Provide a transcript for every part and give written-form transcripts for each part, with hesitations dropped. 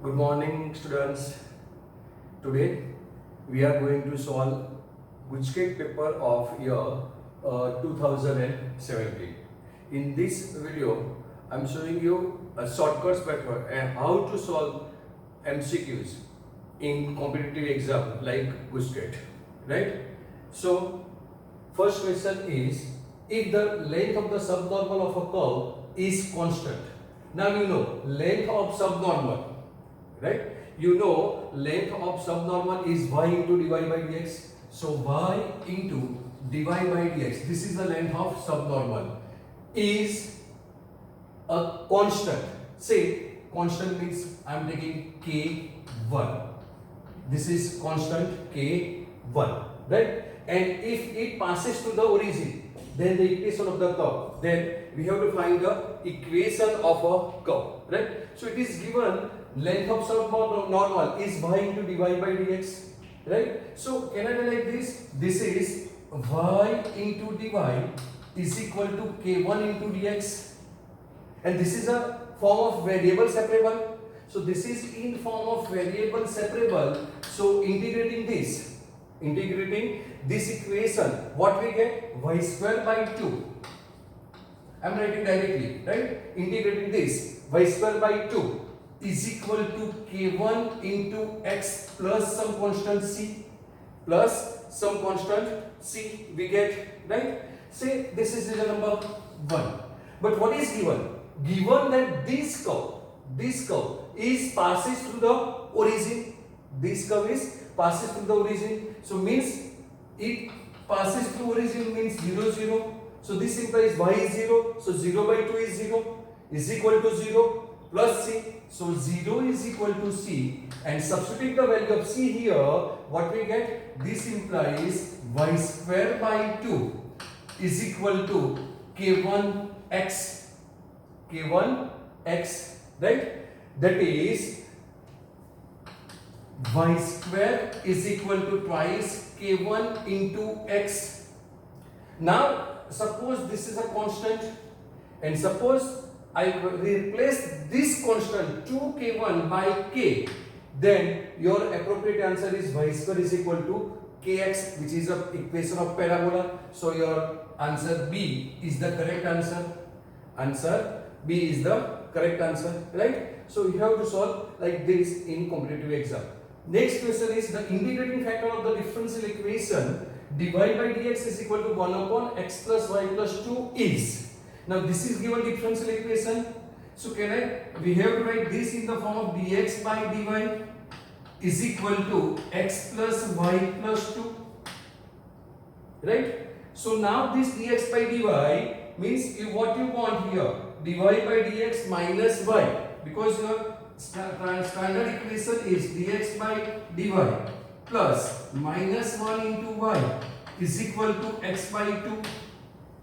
Good morning, students. Today we are going to solve Gujket paper of year 2017. In this video, I am showing you a shortcuts method and how to solve MCQs in competitive exam like Gujket. Right? So, first question is, if the length of the subnormal of a curve is constant. Now you know length of subnormal. Right? You know length of subnormal is y into dy by dx. So y into dy by dx, this is the length of subnormal, is a constant. Say constant means I am taking k1. This is constant k1, right? And if it passes to the origin, then the equation of the curve, then we have to find the equation of a curve, right? So it is given length of subnormal is y into dy by dx, right? So can I do like this? This is y into dy is equal to k1 into dx, and this is a form of variable separable. So this is in form of variable separable. So integrating this equation, what we get? Y square by 2. I am writing directly, right? Integrating this, y square by 2 is equal to k1 into x plus some constant c, we get, right? Say this is the number 1. But what is given? Given that this curve is passes through the origin. This curve is passes through the origin. So means it passes through origin means 0, 0. So this implies y is 0. So 0 by 2 is 0 is equal to 0 plus c. So 0 is equal to c, and substitute the value of c here, what we get? This implies y square by 2 is equal to k1x, right? That is y square is equal to twice k1 into x. Now suppose this is a constant, and suppose I replace this constant 2k1 by k, then your appropriate answer is y square is equal to kx, which is a equation of parabola. So your answer B is the correct answer. Answer B is the correct answer, right? So you have to solve like this in competitive exam. Next question is the integrating factor of the differential equation dy by dx is equal to 1 upon x plus y plus 2 is. Now this is given differential equation. So we have to write this in the form of dx by dy is equal to x plus y plus 2, right? So now this dx by dy means what you want here, dy by dx minus y, because your standard equation is dx by dy plus minus 1 into y is equal to x by 2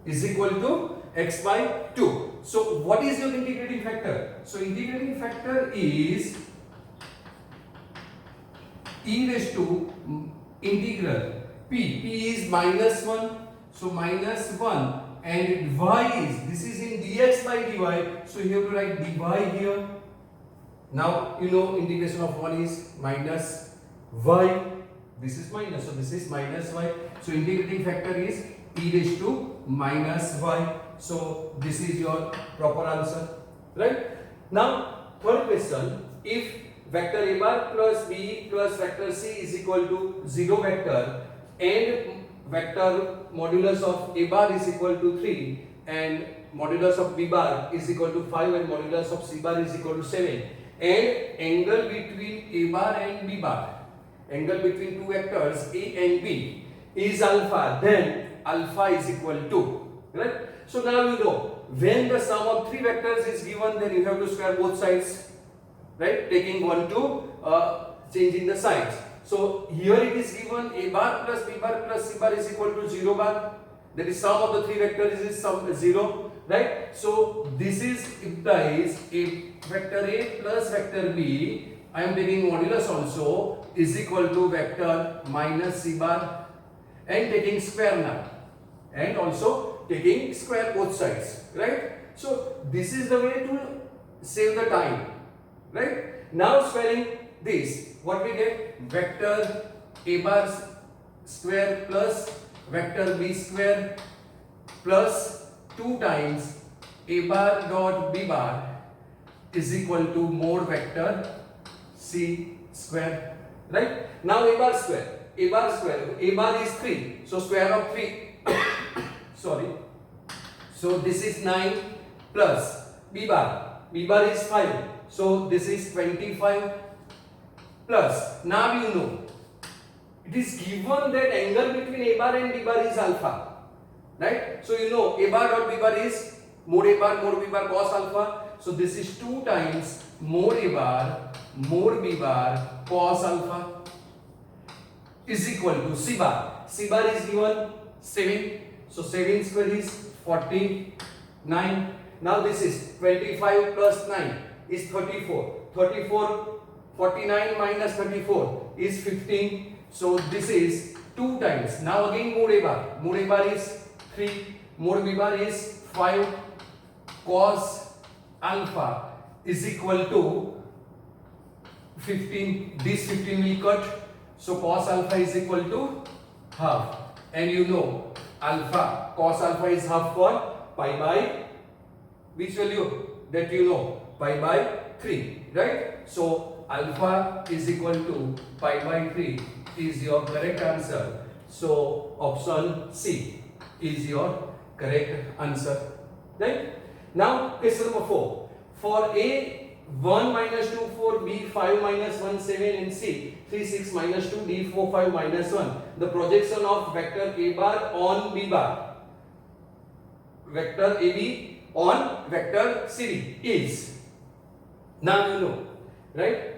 is equal to x by 2. So what is your integrating factor? So integrating factor is e raised to integral p is minus 1, so minus 1, and y is, this is in dx by dy, so you have to write dy here. Now you know integration of 1 is minus y, this is minus, so this is minus y, so integrating factor is e raised to minus y. So this is your proper answer, right? Now third question, if vector a bar plus b plus vector c is equal to 0 vector, and vector modulus of a bar is equal to 3, and modulus of b bar is equal to 5, and modulus of c bar is equal to 7, and angle between a bar and b bar, angle between two vectors a and b is alpha, then alpha is equal to, right? So now you know when the sum of three vectors is given, then you have to square both sides, right? Taking 1 to changing the signs. So here it is given a bar plus b bar plus c bar is equal to 0 bar. That is sum of the three vectors is sum 0, right? So this is implies a vector a plus vector b, I am taking modulus also, is equal to vector minus c bar, and taking square now, and also taking square both sides, right? So this is the way to save the time, right? Now squaring this, what we get? Vector a bar square plus vector b square plus 2 times a bar dot b bar is equal to mod vector c square, right? Now a bar square is 3, so square of 3 sorry, so this is 9 plus b bar is 5, so this is 25 plus, now you know it is given that angle between a bar and b bar is alpha, right? So you know a bar dot b bar is mod a bar mod b bar cos alpha, so this is 2 times mod a bar mod b bar cos alpha is equal to c bar is given 7, so 7 square is 49. Now this is 25 plus 9 is 34, 49 minus 34 is 15, so this is 2 times. Now again mod a bar is 3, mod b bar is 5, cos alpha is equal to 15. This 15 will cut, so cos alpha is equal to half, and you know alpha, cos alpha is half for pi by which value that you know, pi by 3, right? So alpha is equal to pi by 3 is your correct answer. So option C is your correct answer, right? Now question number 4. For A 1 minus 2 4, B 5 minus 1 7, and C 3 6 minus 2, D 4 5 minus 1, the projection of vector A bar on B bar, vector AB on vector CD is, now you know, right?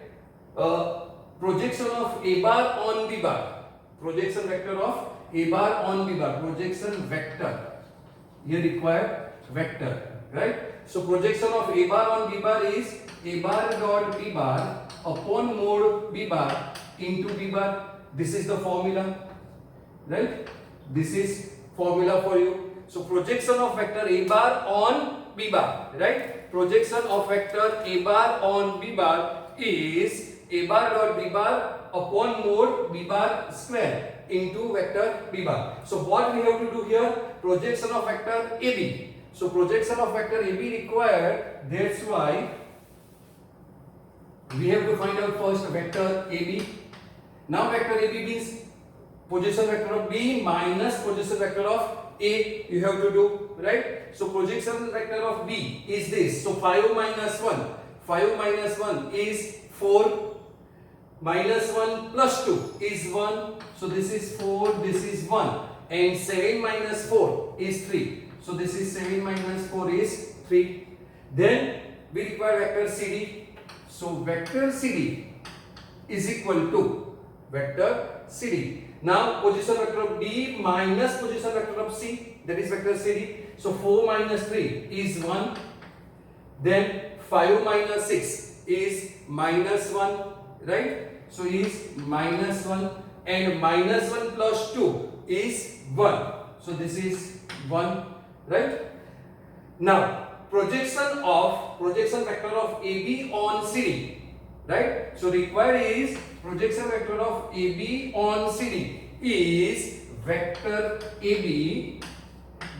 Projection of A bar on B bar, projection vector of A bar on B bar, projection vector, here required vector, right? So projection of A bar on B bar is A bar dot B bar upon mod B bar into B bar. This is the formula, right? This is formula for you. So projection of vector A bar on B bar, right? Projection of vector A bar on B bar is A bar dot B bar upon mod B bar square into vector B bar. So what we have to do here? Projection of vector AB. So projection of vector AB required, that's why we have to find out first vector AB. Now vector AB means projection vector of B minus projection vector of A, you have to do, right? So projection vector of B is this. So 5 minus 1 is 4, minus 1 plus 2 is 1, so this is 4, this is 1, and 7 minus 4 is 3. So this is 7 minus 4 is 3. Then we require vector CD. So vector CD is equal to vector CD. Now position vector of B minus position vector of C, that is vector CD. So 4 minus 3 is 1. Then 5 minus 6 is minus 1, right? So is minus 1, and minus 1 plus 2 is 1. So this is 1. Right? Now projection vector of AB on CD, right? So required is projection vector of AB on CD is vector AB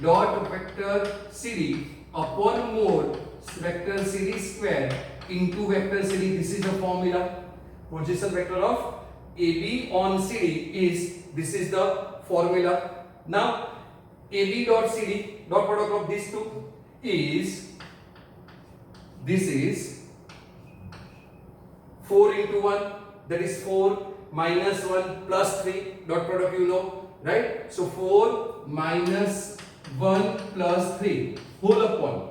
dot vector CD upon mod vector CD square into vector CD. This is the formula. Projection vector of AB on CD is, this is the formula. Now AB dot CD, dot product of these two is, this is 4 into 1, that is 4 minus 1 plus 3, dot product you know, right? So 4 minus 1 plus 3 whole upon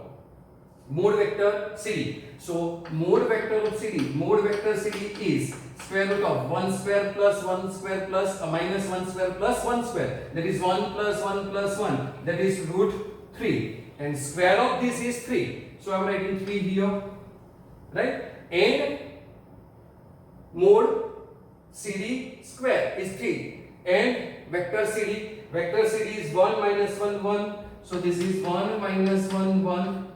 mod vector CD. So mod vector of CD, mod vector CD is square root of 1 square plus 1 square plus minus 1 square plus 1 square, that is 1 plus 1 plus 1, that is root 3, and square of this is 3. So I am writing 3 here, right? And mod CD square is 3, and vector CD is 1 minus 1 1, so this is 1 minus 1 1.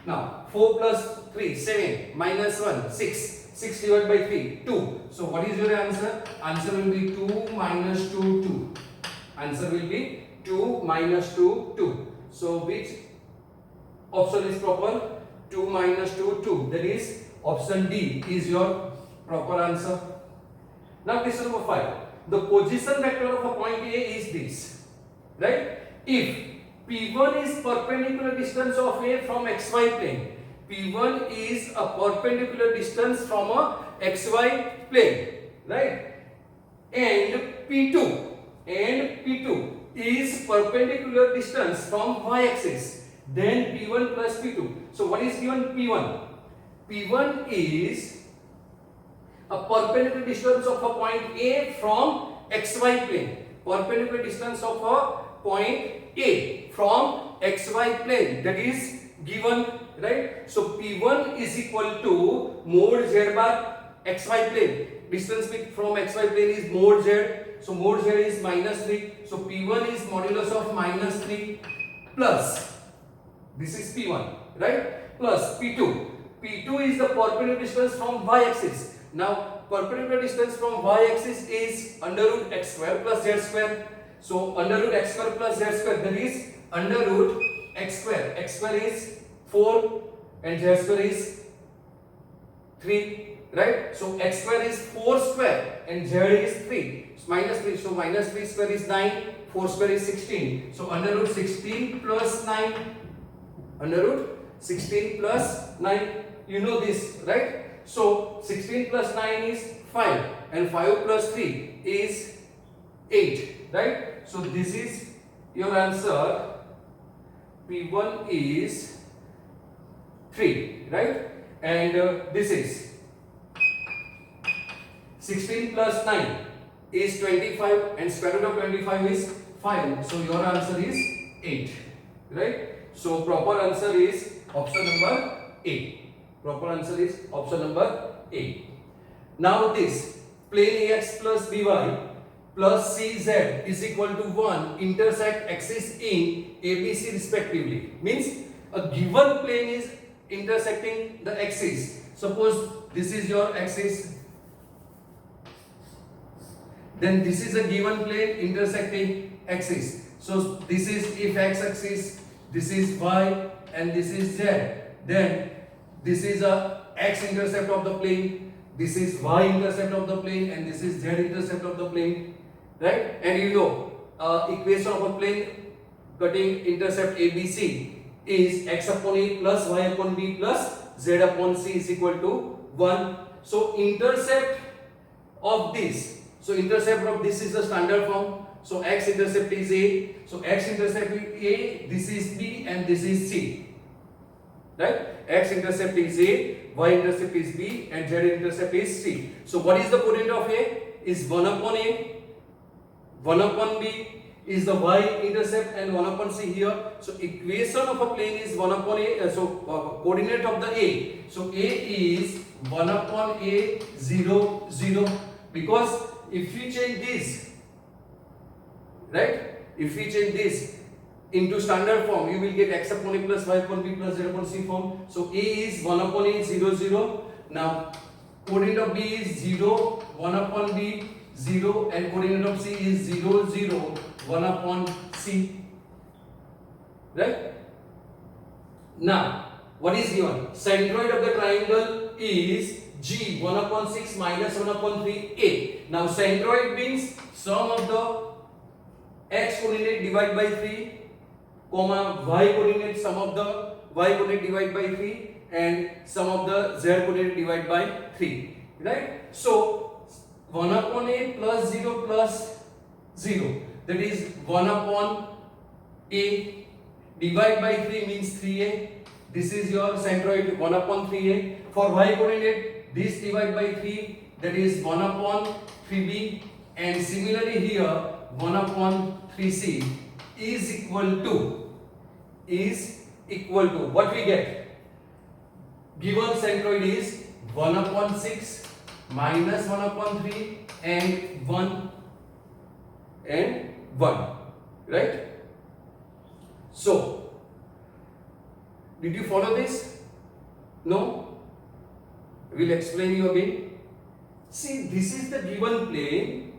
Now 4 plus 3 7 minus 1 6, 6 divided by 3, 2. So what is your answer? Answer will be 2 minus 2, 2. Answer will be 2 minus 2, 2. So which option is proper? 2 minus 2, 2. That is option D is your proper answer. Now question number 5. The position vector of a point A is this. Right? If P1 is perpendicular distance of A from XY plane. P1 is a perpendicular distance from a XY plane. Right? And P2 is perpendicular distance from y-axis. Then P1 plus P2. So what is given? P1. P1 is a perpendicular distance of a point A from XY plane. Perpendicular distance of a point A from XY plane. That is given, right? So P1 is equal to mod Z bar XY plane. Distance from XY plane is mod Z. So mod Z is minus 3. So P1 is modulus of minus 3 plus, this is P1, right? Plus P2. P2 is the perpendicular distance from y-axis. Now perpendicular distance from y-axis is under root x square plus z square. So under root x square plus z square, that is under root x square. X square is 4 and z square is 3, right? So x square is 4 square and z is 3. So minus 3. So minus 3 square is 9. 4 square is 16. So under root 16 plus 9. Under root 16 plus 9. You know this, right? So 16 plus 9 is 5 and 5 plus 3 is 8, right? So this is your answer. P1 is 3, right? And this is 16 plus 9 is 25 and square root of 25 is 5. So your answer is 8, right? So proper answer is option number A. Proper answer is option number A. Now this plane AX plus BY plus CZ is equal to 1 intersect axis in ABC respectively. Means a given plane is intersecting the axis. Suppose this is your axis. Then this is a given plane intersecting axis. So this is if x axis, this is y and this is z. Then this is a x intercept of the plane, this is y intercept of the plane and this is z intercept of the plane, right? And you know equation of a plane cutting intercept ABC is x upon a plus y upon b plus z upon c is equal to 1. So intercept of this, so intercept of this is the standard form. So x intercept is a, so x intercept is a, this is b and this is c, right? X intercept is a, y intercept is b and z intercept is c. So what is the coordinate of a? Is 1 upon a, 1 upon b is the y intercept and 1 upon c here. So equation of a plane is 1 upon a, coordinate of the a. So a is 1 upon a 0 0, because if you change this, right, if we change this into standard form, you will get x upon a plus y upon b plus z upon c form. So a is 1 upon a 0 0. Now coordinate of b is 0 1 upon b 0 and coordinate of c is 0 0 1 upon c, right? Now what is given? Centroid of the triangle is g 1 upon 6 minus 1 upon 3a. Now centroid means sum of the x coordinate divided by 3 comma y coordinate, sum of the y coordinate divided by 3 and sum of the z coordinate divided by 3, right? So 1 upon a plus 0 plus 0, that is 1 upon a divided by 3 means 3a. This is your centroid 1 upon 3a. For y coordinate, this divided by 3, that is 1 upon 3b, and similarly here 1 upon 3c is equal to what we get? Given centroid is 1 upon 6 minus 1 upon 3 and 1 and 1, right? So did you follow this? No? will explain you again. See, this is the given plane,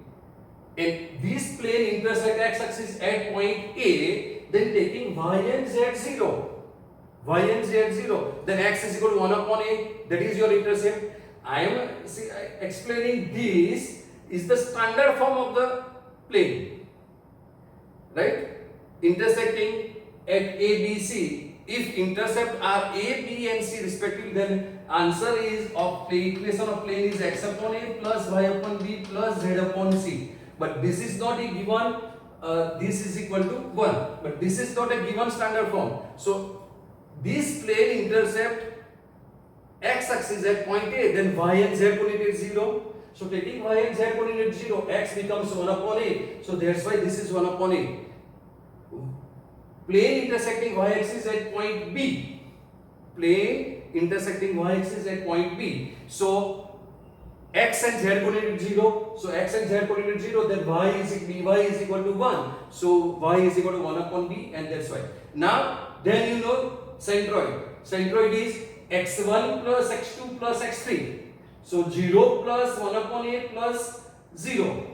and this plane intersect x-axis at point A, then taking y and z0. Y and z0, then x is equal to 1 upon A, that is your intercept. I am explaining this is the standard form of the plane, right? Intersecting at A, B, C. If intercept are A, B and C respectively, then answer is of the equation of plane is x upon A plus y upon B plus z upon C. But this is not a given, this is equal to 1. But this is not a given standard form. So this plane intercept x-axis at point A, then y and z coordinate 0. So taking y and z coordinate 0, x becomes 1 upon A. So that's why this is 1 upon A. Plane intersecting y-axis at point B. Plane intersecting y-axis at point B. So x and z coordinate 0. So x and z coordinate 0, then by is equal to 1. So y is equal to 1 upon b, and that's why. Now, then you know centroid. Centroid is x1 plus x2 plus x3. So 0 plus 1 upon a plus 0.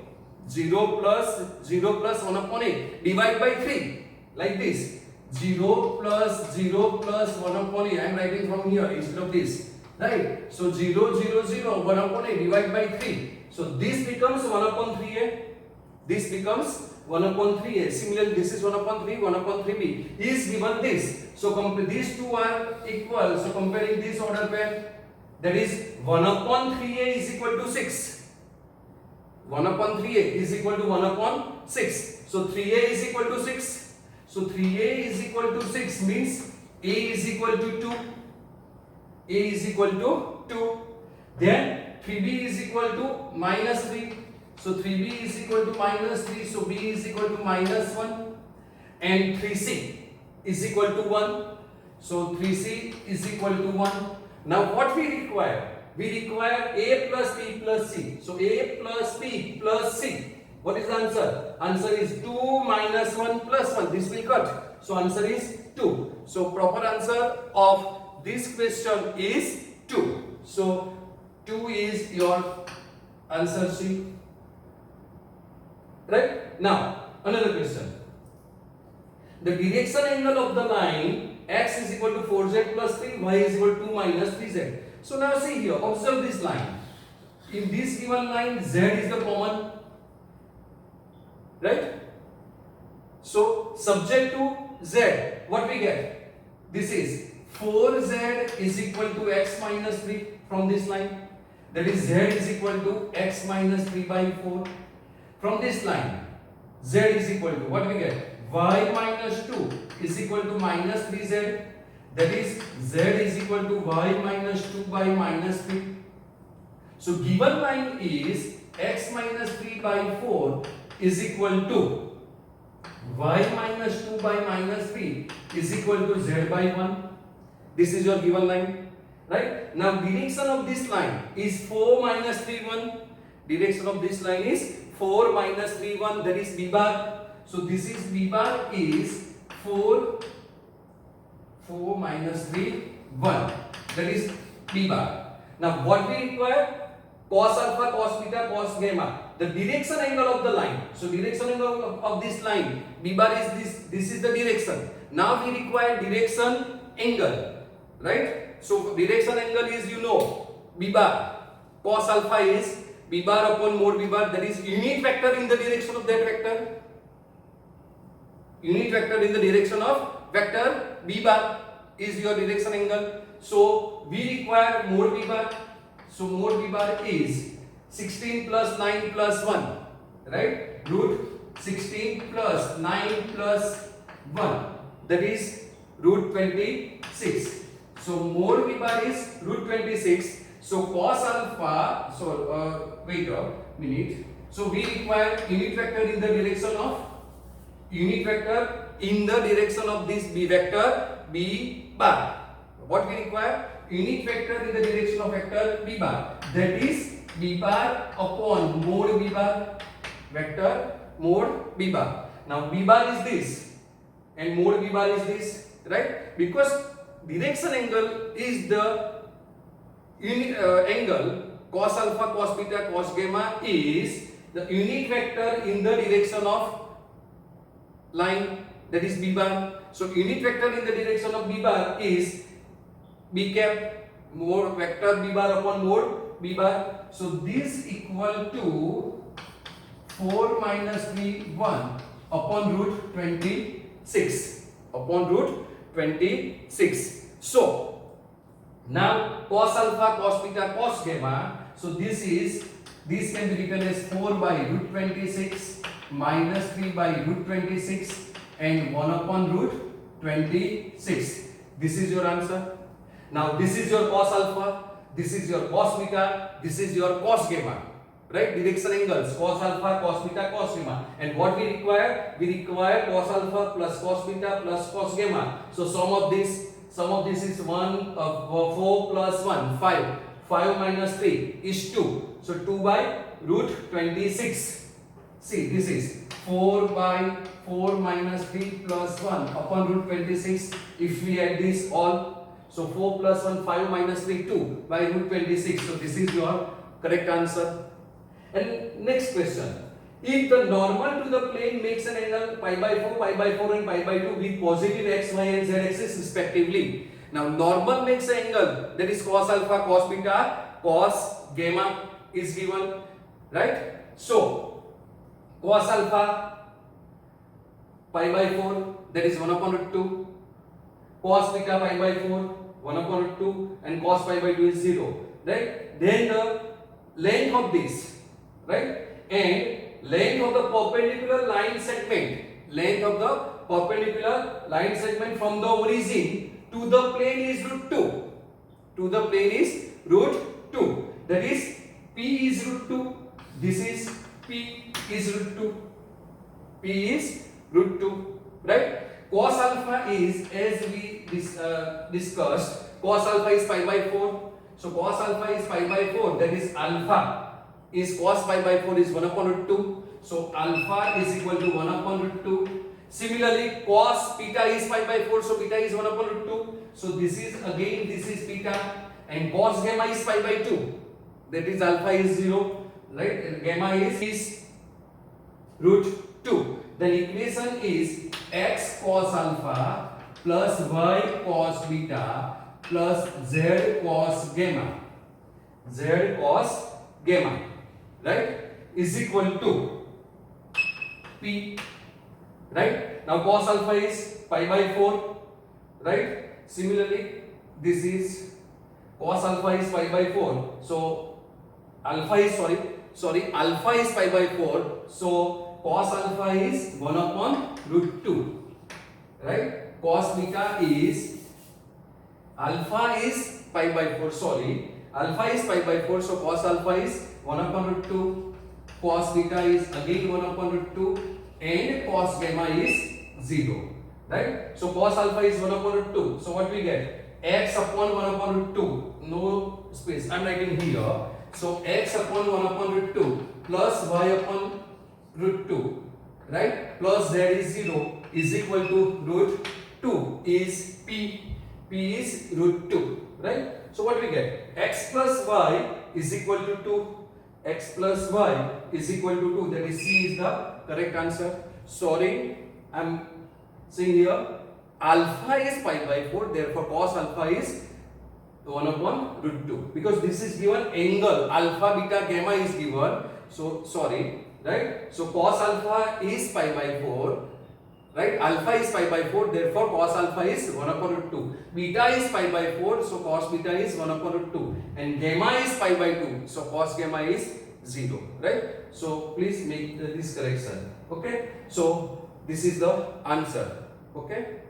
0 plus 1 upon a. Divide by 3. Like this. 0 plus 1 upon a. I am writing from here instead of this. Right? So 0, 0, 0, 1 upon a, divide by 3. So this becomes 1 upon 3a. This becomes 1 upon 3a. Similarly, this is 1 upon 3, 1 upon 3b. Is given this. So these two are equal. So comparing this order pair, that is 1 upon 3a is equal to 6. 1 upon 3a is equal to 1 upon 6. So 3a is equal to 6. So 3a is equal to 6 means a is equal to 2. A is equal to 2. Then 3b is equal to minus 3. So 3b is equal to minus 3. So b is equal to minus 1. And 3c is equal to 1. So 3c is equal to 1. Now what we require? We require a plus b plus c. So a plus b plus c. What is the answer? Answer is 2 minus 1 plus 1. This will cut. So answer is 2. So proper answer of this question is 2. So 2 is your answer C. Right? Now another question. The direction angle of the line x is equal to 4z plus 3, y is equal to 2 minus 3z. So now see here, observe this line. In this given line, z is the common. Right? So subject to z, what we get? This is 4z is equal to x minus 3 from this line. That is z is equal to x minus 3 by 4. From this line, z is equal to, what we get? Y minus 2 is equal to minus 3z. That is z is equal to y minus 2 by minus 3. So given line is x minus 3 by 4 is equal to y minus 2 by minus 3 is equal to z by 1. This is your given line, right? Now direction of this line is 4 minus 3 1. Direction of this line is 4 minus 3 1. That is b bar. So this is b bar is 4 minus 3 1. That is b bar. Now what we require? Cos alpha, cos beta, cos gamma. The direction angle of the line. So direction angle of this line, b bar is this. This is the direction. Now we require direction angle. Right? So direction angle is, you know, b bar. Cos alpha is b bar upon mod b bar. That is unit vector in the direction of that vector. Unit vector in the direction of vector b bar is your direction angle. So we require mod b bar. So mod b bar is 16 plus 9 plus 1. Right? Root 16 plus 9 plus 1. That is root 26. So mod b bar is root 26. So cos alpha, wait a minute. So we require unit vector in the direction of this b vector b bar. What we require? Unit vector in the direction of vector b bar. That is b bar upon mod b bar. Vector mod b bar. Now b bar is this and mod b bar is this, right? Because direction angle is the angle cos alpha, cos beta, cos gamma is the unit vector in the direction of line, that is b bar. So unit vector in the direction of b bar is b cap mod vector b bar upon mod b bar. So this equal to 4 minus 3 1 upon root 26 upon root 26. So now cos alpha, cos beta, cos gamma. So this can be written as 4 by root 26 minus 3 by root 26 and 1 upon root 26. This is your answer. Now this is your cos alpha, this is your cos beta, this is your cos gamma. Right? Direction angles cos alpha, cos beta, cos gamma. And what we require? We require cos alpha plus cos beta plus cos gamma. So sum of this is 4 plus 1, 5. 5 minus 3 is 2. So 2 by root 26. See, this is 4 by 4 minus 3 plus 1 upon root 26. If we add this all, so 4 plus 1, 5 minus 3, 2 by root 26. So this is your correct answer. And next question. If the normal to the plane makes an angle pi by 4 and pi by 2 with positive x, y and z axis respectively. Now normal makes an angle, that is cos alpha, cos beta, cos gamma is given, right? So cos alpha pi by 4, that is 1 upon root 2. Cos beta pi by 4, 1 upon root 2, and cos pi by 2 is 0, right? Then the length of this, right? And length of the perpendicular line segment, from the origin to the plane is root 2. To the plane is root 2. That is P is root 2. This is P is root 2. P is root 2. Right? Cos alpha is, as we discussed, cos alpha is pi by 4. So cos alpha is pi by 4. That is alpha is cos pi by 4 is 1 upon root 2. So alpha is equal to 1 upon root 2. Similarly, cos beta is pi by 4, so beta is 1 upon root 2. So this is beta, and cos gamma is pi by 2. That is alpha is 0, right? And gamma is root 2. Then equation is x cos alpha plus y cos beta plus z cos gamma. Z cos gamma, right? Is equal to P, right? Now cos alpha is pi by 4, right? Similarly, this is cos alpha is pi by 4. So alpha is alpha is pi by 4. So cos alpha is 1 upon root 2, right? Cos beta is alpha is pi by 4. Alpha is pi by 4. So cos alpha is 1 upon root 2. Cos beta is again 1 upon root 2, and cos gamma is 0, right? So cos alpha is 1 upon root 2. So what we get? X upon 1 upon root 2. No space. I am writing here. So x upon 1 upon root 2 plus y upon root 2, right? Plus z is 0 is equal to root 2 is P. P is root 2, right? So what we get? X plus y is equal to 2. X plus y is equal to 2. That is C is the correct answer. Sorry, I am saying here alpha is pi by 4. Therefore, cos alpha is 1 upon root 2. Because this is given angle. Alpha, beta, gamma is given. So, sorry, right? So, cos alpha is pi by 4. Right? Alpha is pi by 4. Therefore, cos alpha is 1 upon root 2. Beta is pi by 4. So, cos beta is 1 upon root 2. And gamma is pi by 2. So, cos gamma is 0. Right? So, please make this correction. Okay? So, this is the answer. Okay?